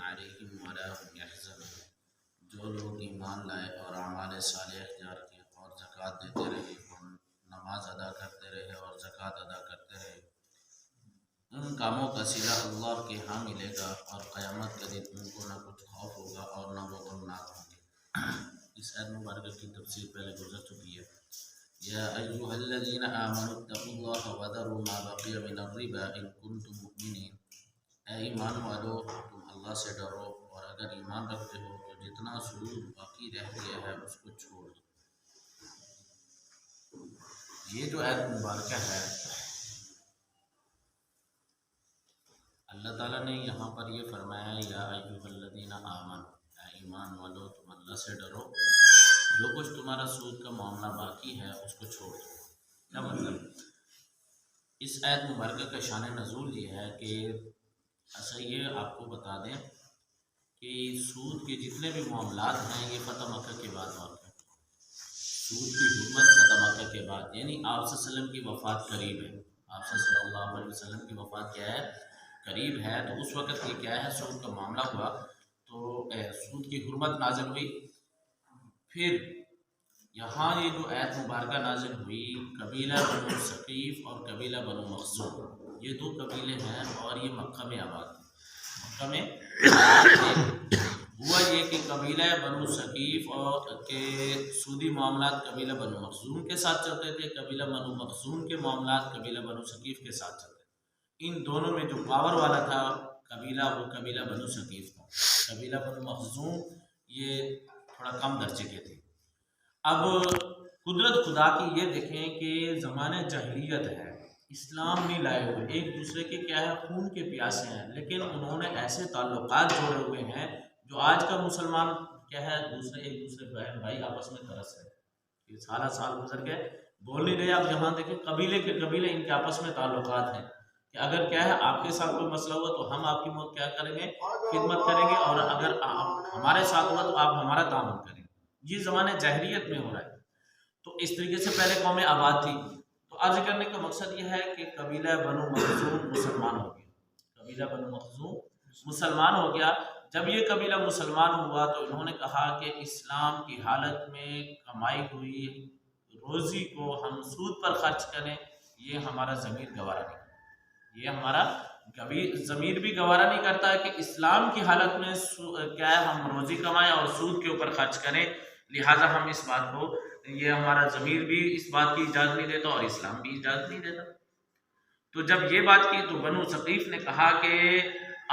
علیہم ولا هم يحزنون، جو لوگ ایمان لائے اور اعمال صالح اختیار کیے اور زکوٰۃ دیتے رہے اور نماز ادا کرتے رہے اور زکوٰۃ ادا کرتے رہے، ان کاموں کا صلہ اللہ کے ہاں ملے گا اور قیامت کے دن ان کو نہ کچھ خوف ہوگا اور نہ وہ غمناک ہوں گے۔ اس آیت مبارکہ کی تفسیر پہلے گزر چکی ہے۔ یا ایھا الذین آمنوا اتقوا اللہ وذروا ما بقی من الربا ان کنتم مؤمنین، اے ایمان والو تم اللہ سے ڈرو اور اگر ایمان رکھتے ہو تو جتنا سود باقی رہ گیا ہے اس کو چھوڑ دو۔ یہ جو آیت مبارکہ ہے اللہ تعالیٰ نے یہاں پر یہ فرمایا یا ایھا الذین آمنوا، اے ایمان والو تم اللہ سے ڈرو، جو کچھ تمہارا سود کا معاملہ باقی ہے اس کو چھوڑ دو۔ کیا مطلب؟ اس آیت مبارکہ کا شان نزول یہ ہے کہ ایسا یہ آپ کو بتا دیں کہ سود کے جتنے بھی معاملات ہیں یہ فتح مکہ کے بعد واقع ہیں۔ سود کی حکومت فتح مکہ کے بعد، یعنی آپ صلی اللہ علیہ وسلم کی وفات قریب ہے۔ آپ صلی اللہ علیہ وسلم کی وفات کیا ہے؟ قریب ہے۔ تو اس وقت یہ کیا ہے، سود کا معاملہ ہوا تو سود کی حرمت نازل ہوئی۔ پھر یہاں یہ جو آیت مبارکہ نازل ہوئی، قبیلہ بنو ثقیف اور قبیلہ بنو مخزوم، یہ دو قبیلے ہیں اور یہ مکہ میں آباد تھے۔ مکہ میں ہوا یہ کہ قبیلہ بنو ثقیف اور کے سودی معاملات قبیلہ بنو مخزوم کے ساتھ چلتے تھے، قبیلہ بنو مخزوم کے معاملات قبیلہ بنو ثقیف کے ساتھ چلتے تھے۔ ان دونوں میں جو پاور والا تھا قبیلہ، وہ قبیلہ بنو ثقیف تھا۔ قبیلہ بنو مخزوم یہ تھوڑا کم درجے کے تھے۔ اب قدرت خدا کی یہ دیکھیں کہ زمانے جاہلیت ہے، اسلام نہیں لائے ہوئے، ایک دوسرے کے کیا ہے، خون کے پیاسے ہیں، لیکن انہوں نے ایسے تعلقات جوڑے ہوئے ہیں جو آج کا مسلمان کیا ہے، ایک دوسرے بہن بھائی آپس میں ترس رہے ہیں۔ سالہ سال گزر گئے، بول نہیں رہے۔ آپ جہاں دیکھیں قبیلے کے قبیلے ان کے آپس میں تعلقات ہیں کہ اگر کیا ہے آپ کے ساتھ کوئی مسئلہ ہوا تو ہم آپ کی کیا کریں گے، خدمت کریں گے، اور اگر ہمارے ساتھ ہوا تو آپ ہمارا تعاون کریں گے۔ یہ زمانے جاہلیت میں ہو رہا ہے۔ تو اس طریقے سے پہلے قومیں آباد تھی۔ تو عرض کرنے کا مقصد یہ ہے کہ قبیلہ بنو مخزوم مسلمان ہو گیا، قبیلہ بنو مخزوم مسلمان ہو گیا۔ جب یہ قبیلہ مسلمان ہوا تو انہوں نے کہا کہ اسلام کی حالت میں کمائی ہوئی روزی کو ہم سود پر خرچ کریں، یہ ہمارا ضمیر گوارا نہیں کرتا۔ یہ ہمارا ضمیر بھی گوارا نہیں کرتا ہے کہ اسلام کی حالت میں کیا ہے ہم روزی کمائیں اور سود کے اوپر خرچ کریں، لہٰذا ہم اس بات کو، یہ ہمارا ضمیر بھی اس بات کی اجازت نہیں دیتا اور اسلام بھی اجازت نہیں دیتا۔ تو جب یہ بات کی تو بنو ثقیف نے کہا کہ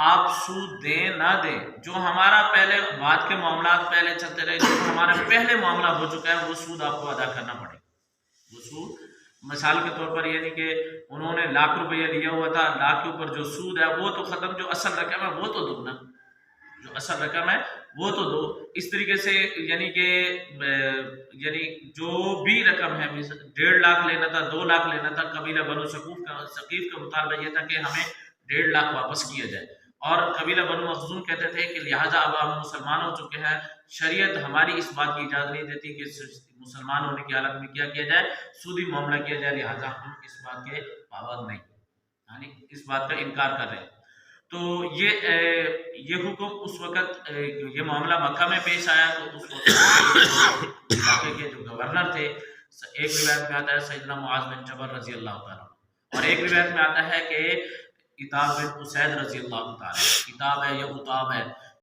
آپ سود دیں نہ دیں، جو ہمارا پہلے بعد کے معاملات پہلے چلتے رہے، جو ہمارا پہلے معاملہ ہو چکا ہے وہ سود آپ کو ادا کرنا پڑے گا۔ وہ سود مثال کے طور پر یعنی کہ انہوں نے ₹1,00,000 لیا ہوا تھا، لاکھ کے اوپر جو سود ہے وہ تو ختم، جو اصل رقم ہے وہ تو دو نا، جو اصل رقم ہے وہ تو دو۔ اس طریقے سے یعنی کہ جو بھی رقم ہے، 1.5 لاکھ لینا تھا، 2 لاکھ لینا تھا، قبیلہ بنو ثقیف کا مطالبہ یہ تھا کہ ہمیں 1.5 لاکھ واپس کیا جائے، اور قبیلہ بنو مخزوم کہتے تھے کہ لہٰذا اب ہم مسلمان ہو چکے ہیں، شریعت ہماری اس بات کی اجازت نہیں دیتی کہ مسلمان ہونے کی حالت میں کیا کیا جائے، سودی معاملہ کیا جائے، لہٰذا ہم اس بات کے پابند نہیں، یعنی اس بات کا انکار کر رہے ہیں۔ تو یہ حکم اس وقت، یہ معاملہ مکہ میں پیش آیا تو اس وقت علاقے کے جو گورنر تھے، ایک روایت میں آتا ہے سیدنا معاذ بن جبل رضی اللہ تعالیٰ، اور ایک روایت میں آتا ہے کہ عتاب بن اسید رضی اللہ تعالیٰ، کتاب ہے یا اتاب ہے،